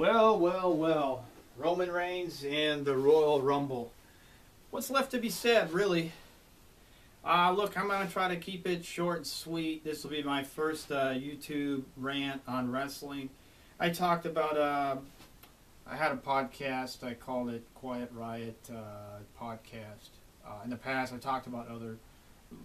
Well, well, well. Roman Reigns and the Royal Rumble. What's left to be said, really? Look, I'm going to try to keep it short and sweet. This will be my first YouTube rant on wrestling. I talked about, I had a podcast. I called it Quiet Riot Podcast. In the past, I talked about other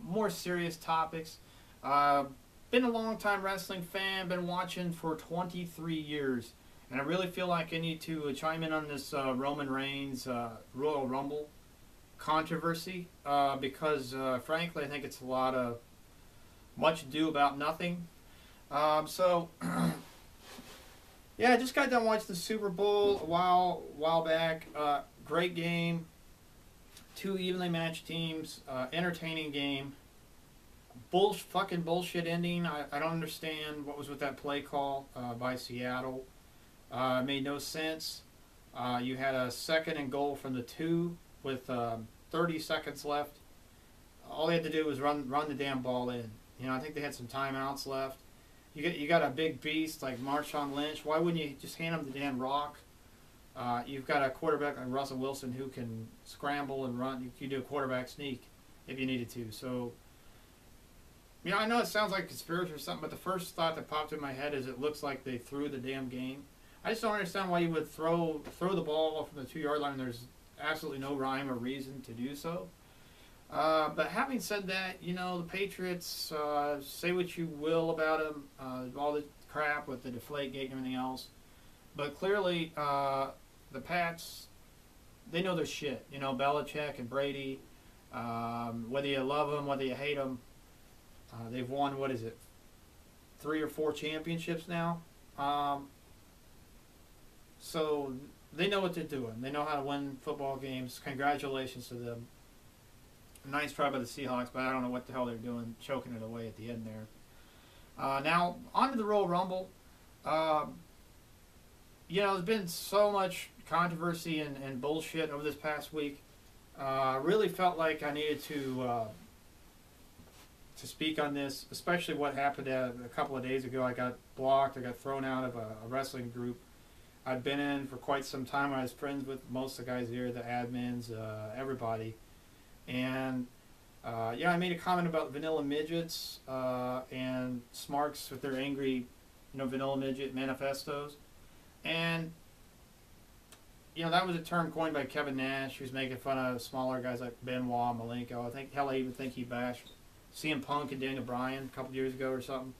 more serious topics. Been a long-time wrestling fan. Been watching for 23 years. And I really feel like I need to chime in on this Roman Reigns Royal Rumble controversy because, frankly, I think it's a lot of much ado about nothing. So, yeah, I just got done watching the Super Bowl a while back. Great game. Two evenly matched teams. Entertaining game. Fucking bullshit ending. I don't understand what was with that play call by Seattle. Made no sense. You had a 2nd and goal from the 2 with 30 seconds left. All they had to do was run the damn ball in. You know, I think they had some timeouts left. You got a big beast like Marshawn Lynch. Why wouldn't you just hand him the damn rock? You've got a quarterback like Russell Wilson who can scramble and run. You could do a quarterback sneak if you needed to. So, you know, I know it sounds like conspiracy or something, but the first thought that popped in my head is it looks like they threw the damn game. I just don't understand why you would throw the ball from the 2-yard line. There's absolutely no rhyme or reason to do so. But having said that, you know, the Patriots, say what you will about them, all the crap with the Deflategate and everything else. But clearly, the Pats, they know their shit. You know, Belichick and Brady, whether you love them, whether you hate them, they've won, 3 or 4 championships now. So they know what they're doing. They know how to win football games. Congratulations to them. Nice try by the Seahawks, but I don't know what the hell they're doing, choking it away at the end there. Now, on to the Royal Rumble. You know, there's been so much controversy and bullshit over this past week. Really felt like I needed to speak on this, especially what happened a couple of days ago. I got blocked. I got thrown out of a wrestling group I'd been in for quite some time. I was friends with most of the guys there, the admins, everybody. And, yeah, I made a comment about vanilla midgets and Smarks with their angry, you know, vanilla midget manifestos. And, you know, that was a term coined by Kevin Nash, who's making fun of smaller guys like Benoit, Malenko. I even think he bashed CM Punk and Daniel Bryan a couple years ago or something.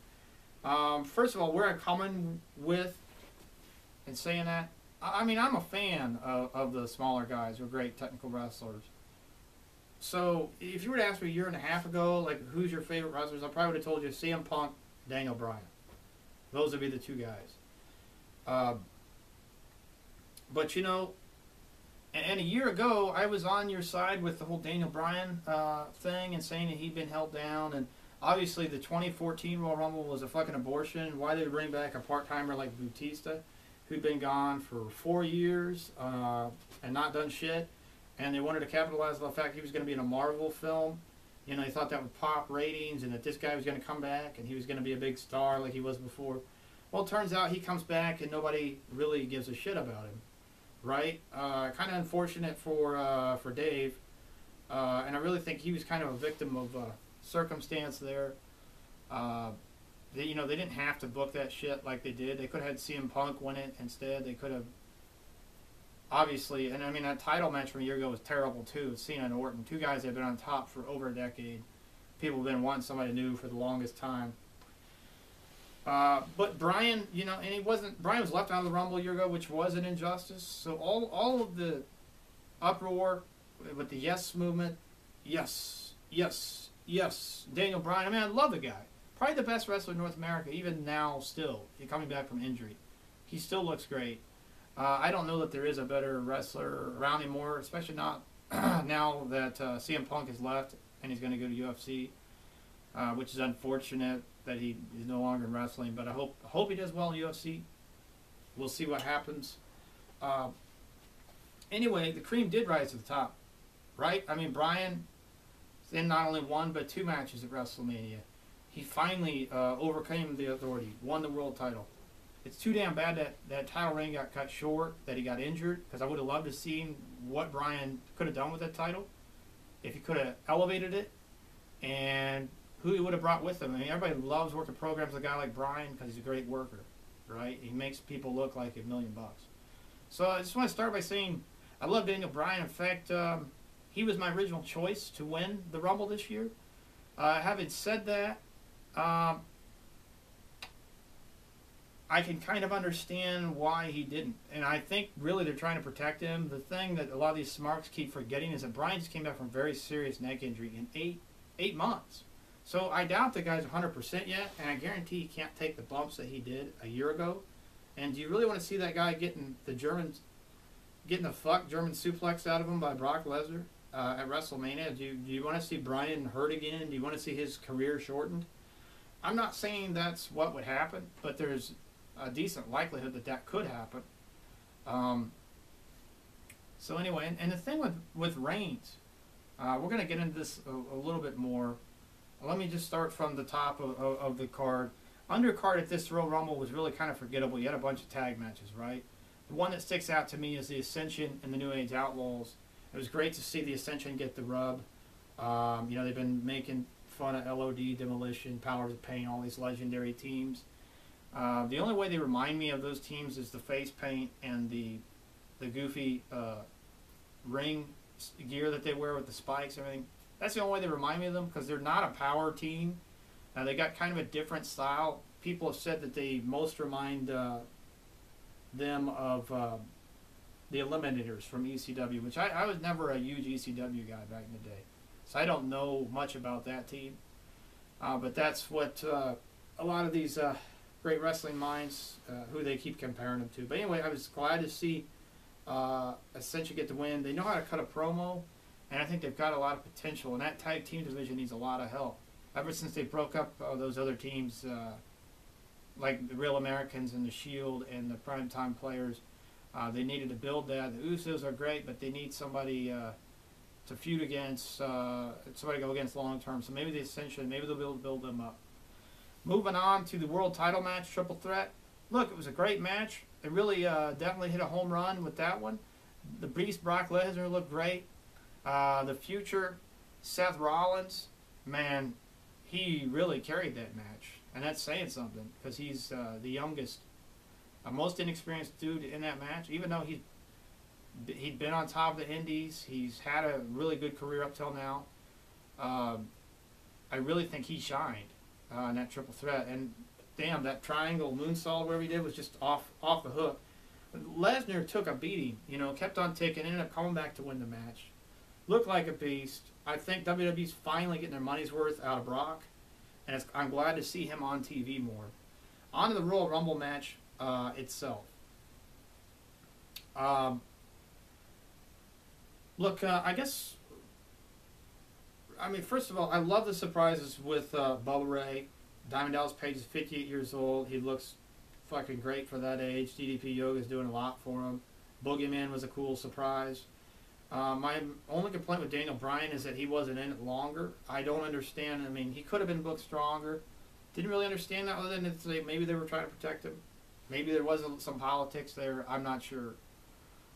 First of all, where I'm coming with and saying that, I mean, I'm a fan of the smaller guys who are great technical wrestlers. So, if you were to ask me a year and a half ago, like, who's your favorite wrestlers, I probably would have told you CM Punk, Daniel Bryan. Those would be the 2 guys. But, you know, and a year ago, I was on your side with the whole Daniel Bryan thing and saying that he'd been held down. And obviously, the 2014 Royal Rumble was a fucking abortion. Why did they bring back a part-timer like Bautista, who'd been gone for 4 years and not done shit? And they wanted to capitalize on the fact he was going to be in a Marvel film. You know, they thought that would pop ratings and that this guy was going to come back and he was going to be a big star like he was before. Well, it turns out he comes back and nobody really gives a shit about him. Right? Kind of unfortunate for Dave. And I really think he was kind of a victim of circumstance there. They didn't have to book that shit like they did. They could have had CM Punk win it instead. They could have, obviously, and I mean, that title match from a year ago was terrible too. Cena and Orton, 2 guys that have been on top for over a decade. People have been wanting somebody new for the longest time. But Bryan, you know, and Bryan was left out of the Rumble a year ago, which was an injustice. So all of the uproar with the yes movement, yes, yes, yes, Daniel Bryan, I mean, I love the guy. Probably the best wrestler in North America, even now still, coming back from injury. He still looks great. I don't know that there is a better wrestler around anymore, especially not now that CM Punk has left and he's going to go to UFC, which is unfortunate that he is no longer in wrestling. But I hope he does well in UFC. We'll see what happens. Anyway, the cream did rise to the top, right? I mean, Bryan in not only 1 but 2 matches at WrestleMania. He finally overcame the authority, won the world title. it's too damn bad that that title reign got cut short, that he got injured, because I would have loved to see what Bryan could have done with that title, if he could have elevated it, and who he would have brought with him. I mean, everybody loves working programs with a guy like Bryan because he's a great worker, right? He makes people look like $1 million. So I just want to start by saying I love Daniel Bryan. In fact, he was my original choice to win the Rumble this year. Having said that, I can kind of understand why he didn't. And I think really they're trying to protect him. The thing that a lot of these smarks keep forgetting is that Bryan just came back from a very serious neck injury in eight months. So I doubt the guy's 100% yet, and I guarantee he can't take the bumps that he did a year ago. And do you really want to see that guy getting the German suplex out of him by Brock Lesnar at WrestleMania? Do you want to see Bryan hurt again? Do you want to see his career shortened? I'm not saying that's what would happen, but there's a decent likelihood that that could happen. So anyway, and the thing with Reigns, we're going to get into this a little bit more. Let me just start from the top of the card. Undercard at this Royal Rumble was really kind of forgettable. You had a bunch of tag matches, right? The one that sticks out to me is the Ascension and the New Age Outlaws. It was great to see the Ascension get the rub. You know, they've been making fun of LOD, Demolition, Powers of Pain, all these legendary teams. The only way they remind me of those teams is the face paint and the goofy ring gear that they wear with the spikes and everything. That's the only way they remind me of them, because they're not a power team. They got kind of a different style. People have said that they most remind them of the Eliminators from ECW, which I was never a huge ECW guy back in the day. So I don't know much about that team. But that's what a lot of these great wrestling minds, who they keep comparing them to. But anyway, I was glad to see Ascension get the win. They know how to cut a promo, and I think they've got a lot of potential. And that tag team division needs a lot of help. Ever since they broke up those other teams, like the Real Americans and the Shield and the Primetime Players, they needed to build that. The Usos are great, but they need somebody to feud against, somebody to go against long term. So maybe the Ascension, maybe they'll be able to build them up. Moving on to the world title match, Triple Threat. Look, it was a great match. It really definitely hit a home run with that one. The Beast Brock Lesnar looked great. The future Seth Rollins, man, he really carried that match. And that's saying something, because he's the youngest, most inexperienced dude in that match. Even though he'd been on top of the indies, he's had a really good career up till now. I really think he shined in that Triple Threat. And damn, that triangle moonsault, whatever he did, was just off the hook. Lesnar took a beating, you know, kept on ticking, ended up coming back to win the match. Looked like a beast. I think WWE's finally getting their money's worth out of Brock, and I'm glad to see him on TV more. On to the Royal Rumble match itself. Look, I mean, first of all, I love the surprises with Bubba Ray. Diamond Dallas Page is 58 years old. He looks fucking great for that age. DDP Yoga is doing a lot for him. Boogeyman was a cool surprise. My only complaint with Daniel Bryan is that he wasn't in it longer. I don't understand. I mean, he could have been booked stronger. Didn't really understand that, other than to say maybe they were trying to protect him. Maybe there was some politics there. I'm not sure.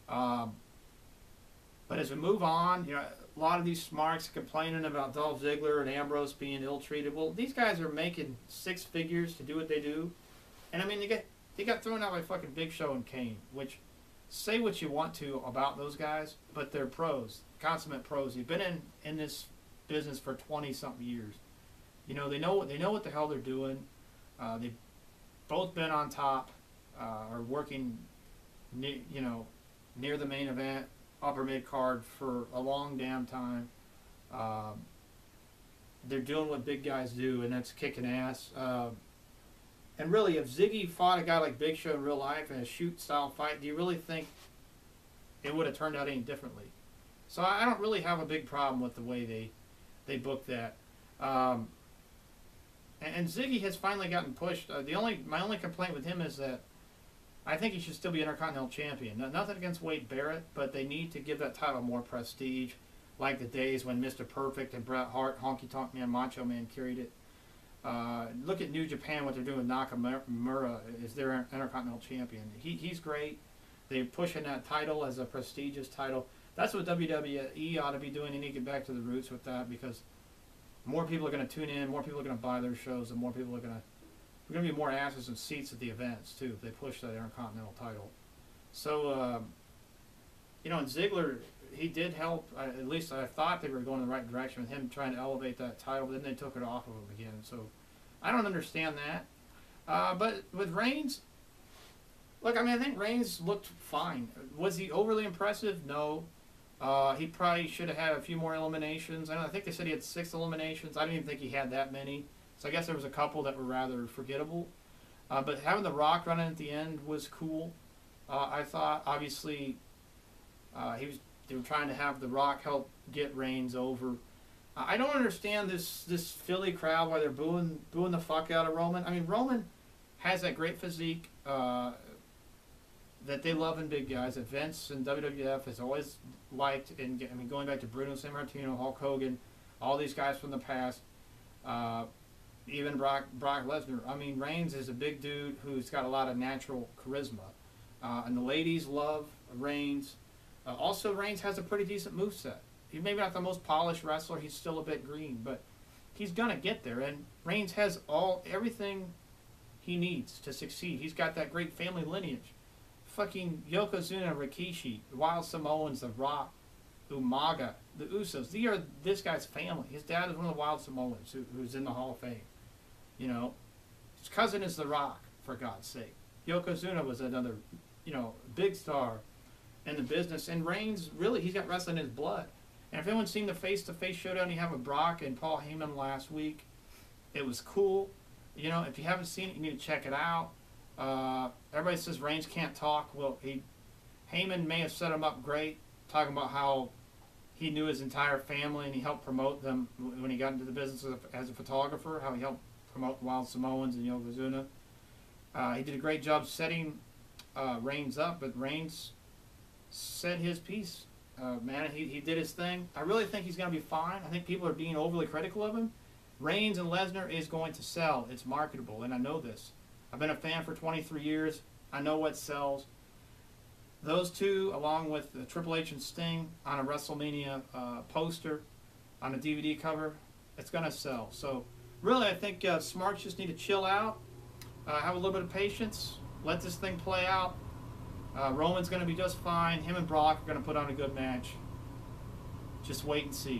But as we move on, you know, a lot of these smarks complaining about Dolph Ziggler and Ambrose being ill-treated. Well, these guys are making six figures to do what they do. And I mean, they got thrown out by fucking Big Show and Kane, which, say what you want to about those guys, but they're pros, consummate pros. They've been in this business for 20-something years. You know, they know what the hell they're doing. They've both been on top, or working, near the main event, upper mid card for a long damn time. They're doing what big guys do, and that's kicking ass. And really, if Ziggy fought a guy like Big Show in real life in a shoot-style fight, do you really think it would have turned out any differently? So I don't really have a big problem with the way they booked that. And Ziggy has finally gotten pushed. My only complaint with him is that I think he should still be Intercontinental Champion. Nothing against Wade Barrett, but they need to give that title more prestige, like the days when Mr. Perfect and Bret Hart, Honky Tonk Man, Macho Man carried it. Look at New Japan, what they're doing with Nakamura is their Intercontinental Champion. He's great. They're pushing that title as a prestigious title. That's what WWE ought to be doing. They need to get back to the roots with that, because more people are going to tune in, more people are going to buy their shows, and more people are going to... There's going to be more asses and seats at the events, too, if they push that Intercontinental title. So, you know, and Ziggler, he did help. At least I thought they were going in the right direction with him trying to elevate that title, but then they took it off of him again. So I don't understand that. But with Reigns, look, I mean, I think Reigns looked fine. Was he overly impressive? No. He probably should have had a few more eliminations. I think they said he had 6 eliminations. I didn't even think he had that many. So I guess there was a couple that were rather forgettable. But having The Rock running at the end was cool. I thought, obviously, they were trying to have The Rock help get Reigns over. I don't understand this Philly crowd, why they're booing the fuck out of Roman. I mean, Roman has that great physique that they love in big guys, that Vince and WWF has always liked. And I mean, going back to Bruno Sammartino, Hulk Hogan, all these guys from the past, even Brock Lesnar. I mean, Reigns is a big dude who's got a lot of natural charisma. And the ladies love Reigns. Also, Reigns has a pretty decent moveset. He's maybe not the most polished wrestler. He's still a bit green, but he's going to get there. And Reigns has everything he needs to succeed. He's got that great family lineage. Fucking Yokozuna, Rikishi, the Wild Samoans, The Rock, Umaga, the Usos. These are this guy's family. His dad is one of the Wild Samoans who's in the Hall of Fame. You know, his cousin is The Rock, for God's sake. Yokozuna was another, you know, big star in the business. And Reigns, really, he's got wrestling in his blood. And if anyone's seen the face-to-face showdown he had with Brock and Paul Heyman last week, it was cool. You know, if you haven't seen it, you need to check it out. Everybody says Reigns can't talk. Well, Heyman may have set him up great, talking about how he knew his entire family and he helped promote them when he got into the business as a photographer, how he helped promote the Wild Samoans and Yokozuna. He did a great job setting Reigns up, but Reigns said his piece. Man, he did his thing. I really think he's going to be fine. I think people are being overly critical of him. Reigns and Lesnar is going to sell. It's marketable, and I know this. I've been a fan for 23 years. I know what sells. Those two, along with Triple H and Sting on a WrestleMania poster, on a DVD cover, it's going to sell. So, really, I think Smarks just need to chill out, have a little bit of patience, let this thing play out. Roman's going to be just fine. Him and Brock are going to put on a good match. Just wait and see.